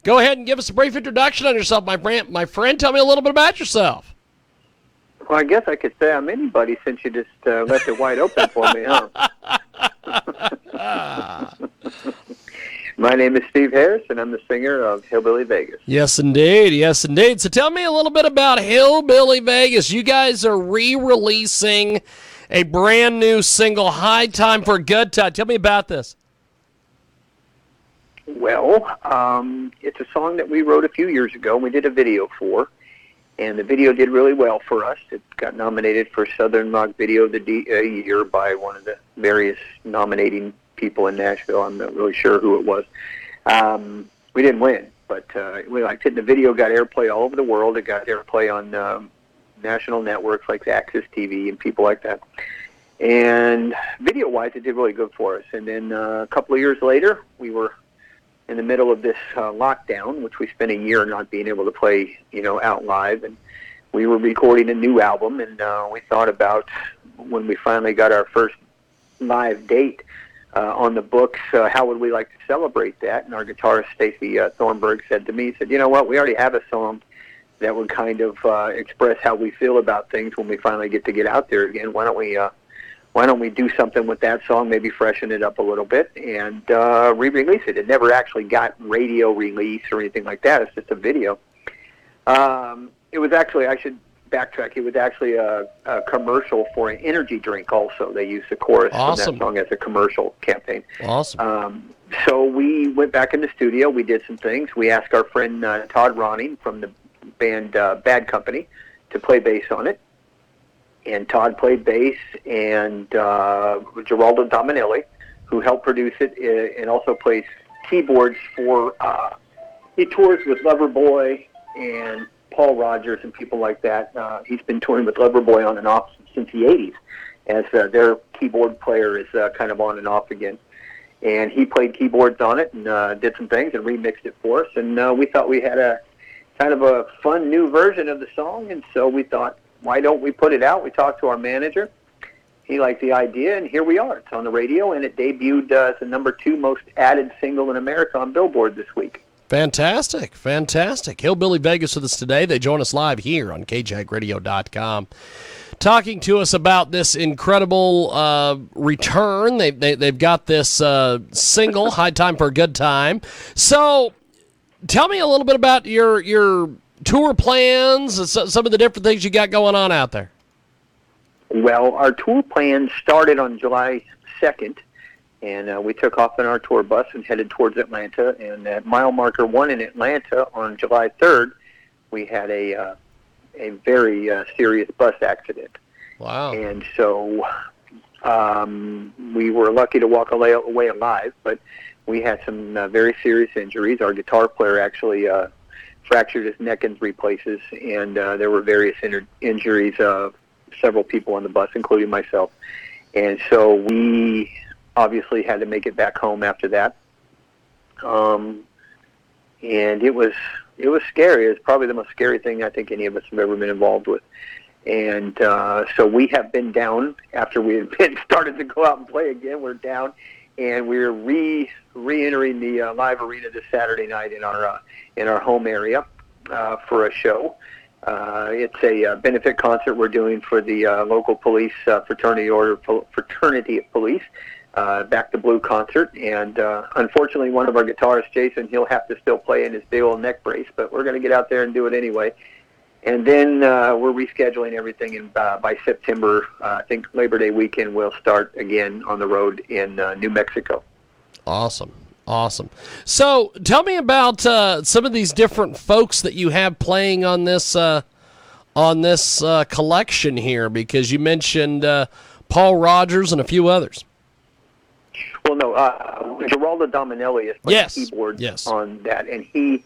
go ahead and give us a brief introduction on yourself, my friend. My friend, tell me a little bit about yourself. Well, I guess I could say I'm anybody since you just left it wide open for me, huh? My name is Steve Harris, and I'm the singer of Hillbilly Vegas. Yes, indeed. Yes, indeed. So tell me a little bit about Hillbilly Vegas. You guys are re-releasing a brand new single, High Time for a Good Time. Tell me about this. Well, it's a song that we wrote a few years ago, and we did a video for. And the video did really well for us. It got nominated for Southern Rock Video of the Year by one of the various nominating people in Nashville. I'm not really sure who it was. We didn't win, but we liked it. The video got airplay all over the world. It got airplay on national networks like AXS TV and people like that. And video-wise, it did really good for us. And then a couple of years later, we were in the middle of this lockdown, which we spent a year not being able to play, out live, and we were recording a new album, and we thought about when we finally got our first live date on the books, how would we like to celebrate that? And our guitarist, Stacey Thornburg, said to me, he said, you know what, we already have a song that would kind of express how we feel about things when we finally get out there again. Why don't we do something with that song, maybe freshen it up a little bit, and re-release it? It never actually got radio release or anything like that. It's just a video. It was actually, I should backtrack, it was actually a commercial for an energy drink also. They used the chorus from that song as a commercial campaign. Awesome. So we went back in the studio. We did some things. We asked our friend Todd Ronning from the band Bad Company to play bass on it. And Todd played bass, and Geraldo Dominellie, who helped produce it, and also plays keyboards for, he tours with Loverboy and Paul Rodgers and people like that. He's been touring with Loverboy on and off since the 80s, as their keyboard player is kind of on and off again. And he played keyboards on it and did some things and remixed it for us. And we thought we had a kind of a fun new version of the song, and so we thought, why don't we put it out? We talked to our manager. He liked the idea, and here we are. It's on the radio, and it debuted as the #2 most added single in America on Billboard this week. Fantastic, fantastic. Hillbilly Vegas with us today. They join us live here on KJAGradio.com, talking to us about this incredible return. They've got this single, High Time for a Good Time. So tell me a little bit about your tour plans, some of the different things you got going on out there. Well, our tour plans started on July 2nd, and we took off in our tour bus and headed towards Atlanta. And at mile marker 1 in Atlanta on July 3rd, we had a very serious bus accident. Wow. And so we were lucky to walk away alive, but we had some very serious injuries. Our guitar player actually fractured his neck in 3 places, and there were various injuries of several people on the bus, including myself. And so we obviously had to make it back home after that. And it was scary. It was probably the most scary thing I think any of us have ever been involved with. And so we have been down after we had been started to go out and play again. We're down, and we're re-entering the live arena this Saturday night in our home area for a show. It's a benefit concert we're doing for the local police fraternity of police, Back to Blue concert. And unfortunately, one of our guitarists, Jason, he'll have to still play in his big old neck brace, but we're going to get out there and do it anyway. And then we're rescheduling everything, and by September, I think Labor Day weekend, we'll start again on the road in New Mexico. Awesome. So tell me about some of these different folks that you have playing on this collection here, because you mentioned Paul Rodgers and a few others. Well, no, Geraldo Dominellie is playing keyboards on that, and he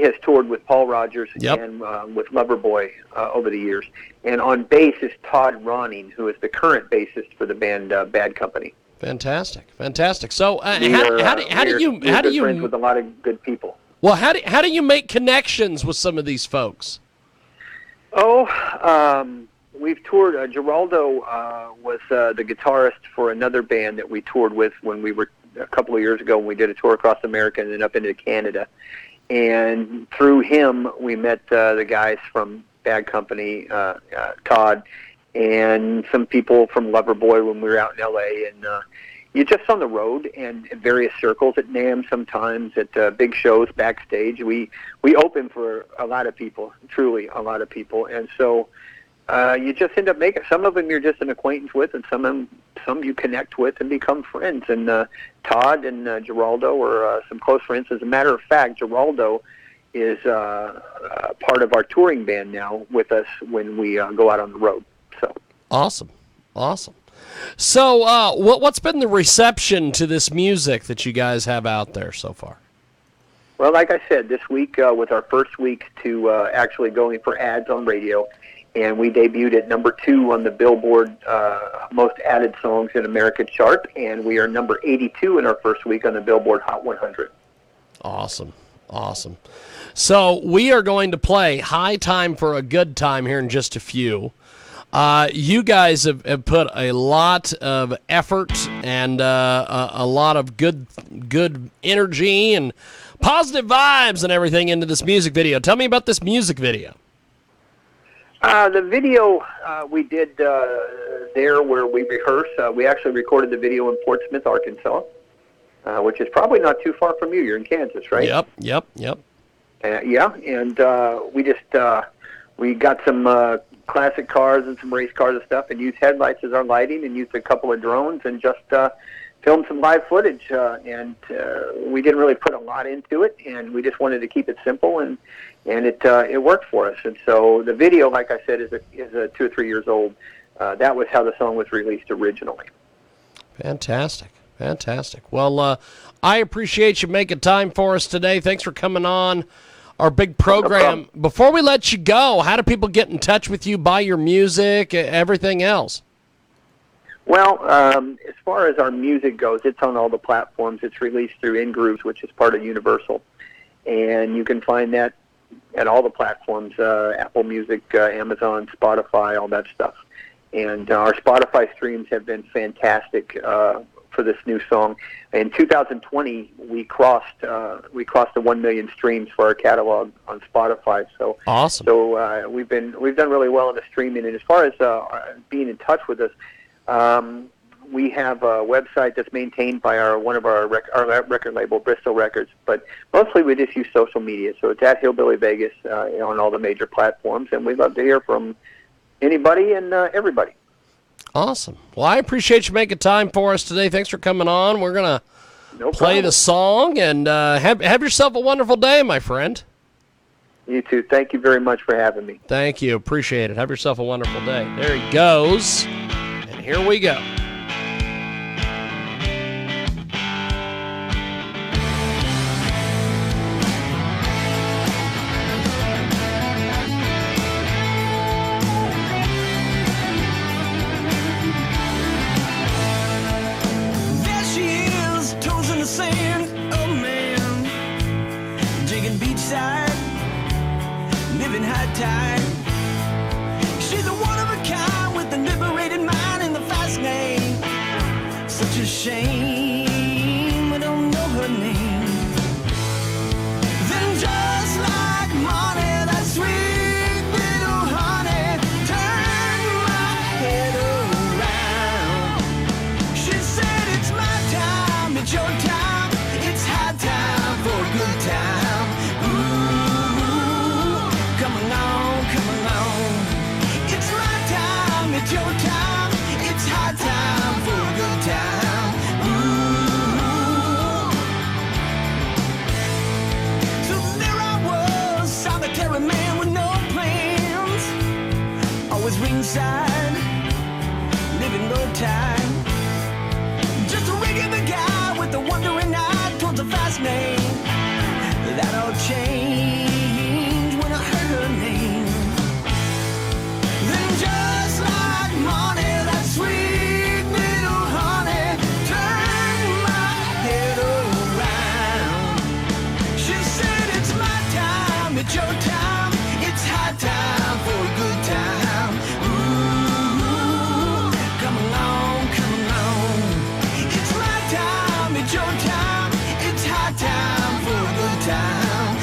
has toured with Paul Rodgers and with Loverboy over the years. And on bass is Todd Ronning, who is the current bassist for the band Bad Company. Fantastic. So how do you friends with a lot of good people? Well, how do you make connections with some of these folks? We've toured. Geraldo was the guitarist for another band that we toured with when we were a couple of years ago when we did a tour across America and then up into Canada. And through him, we met the guys from Bad Company, Todd, and some people from Loverboy when we were out in L.A., and you're just on the road and in various circles at NAMM sometimes, at big shows backstage. We open for a lot of people, truly a lot of people, and so you just end up making, some of them you're just an acquaintance with, and some you connect with and become friends. And Todd and Geraldo are some close friends. As a matter of fact, Geraldo is part of our touring band now with us when we go out on the road. So awesome. So what's been the reception to this music that you guys have out there so far? Well, like I said, this week was our first week to actually going for ads on radio, and we debuted at number 2 on the Billboard Most Added Songs in America chart, and we are number 82 in our first week on the Billboard Hot 100. Awesome. So we are going to play High Time for a Good Time here in just a few. You guys have put a lot of effort and a lot of good energy and positive vibes and everything into this music video. Tell me about this music video. The video we did there where we rehearse. We actually recorded the video in Portsmouth, Arkansas, which is probably not too far from you. You're in Kansas, right? Yep. Yeah, and we got some classic cars and some race cars and stuff, and used headlights as our lighting, and used a couple of drones, and just filmed some live footage. And we didn't really put a lot into it, and we just wanted to keep it simple, and it worked for us. And so the video, like I said, is 2 or 3 years old. That was how the song was released originally. Fantastic. Well, I appreciate you making time for us today. Thanks for coming on our big program. No, before we let you go, how do people get in touch with you, buy your music, everything else? Well, as far as our music goes, it's on all the platforms. It's released through InGrooves, which is part of Universal. And you can find that at all the platforms, Apple Music, Amazon, Spotify, all that stuff. And our Spotify streams have been fantastic for this new song. In 2020, we crossed the 1 million streams for our catalog on Spotify. So awesome. So we've done really well in the streaming. And as far as being in touch with us, we have a website that's maintained by one of our record label, Bristol Records. But mostly we just use social media. So it's at Hillbilly Vegas on all the major platforms, and we'd love to hear from anybody and everybody. Awesome. Well, I appreciate you making time for us today. Thanks for coming on. We're going to play the song, and have yourself a wonderful day, my friend. You too. Thank you very much for having me. Thank you. Appreciate it. Have yourself a wonderful day. There he goes. And here we go. Living high time. She's a one of a kind with a liberated mind in the fast lane. Such a shame I don't know her name. Then just like money, that sweet little honey turned my head around. She said it's my time, it's your time, it's high time for a good time. It's your time, it's high time for a good time. Ooh. So there I was, solitary man with no plans, always ringside, living low time. Just a regular guy with a wandering eye towards a fast lane. That all changed when I heard her name. Then just like money, that sweet little honey turned my head around. She said it's my time, it's your time, it's high time for a good time. Ooh, come along, come along. It's my time, it's your time, it's high time for a good time.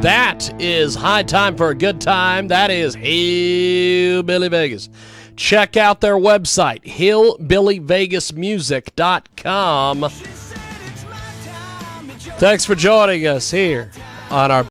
That is High Time for a Good Time. That is Hillbilly Vegas. Check out their website, hillbillyvegasmusic.com. Thanks for joining us here on our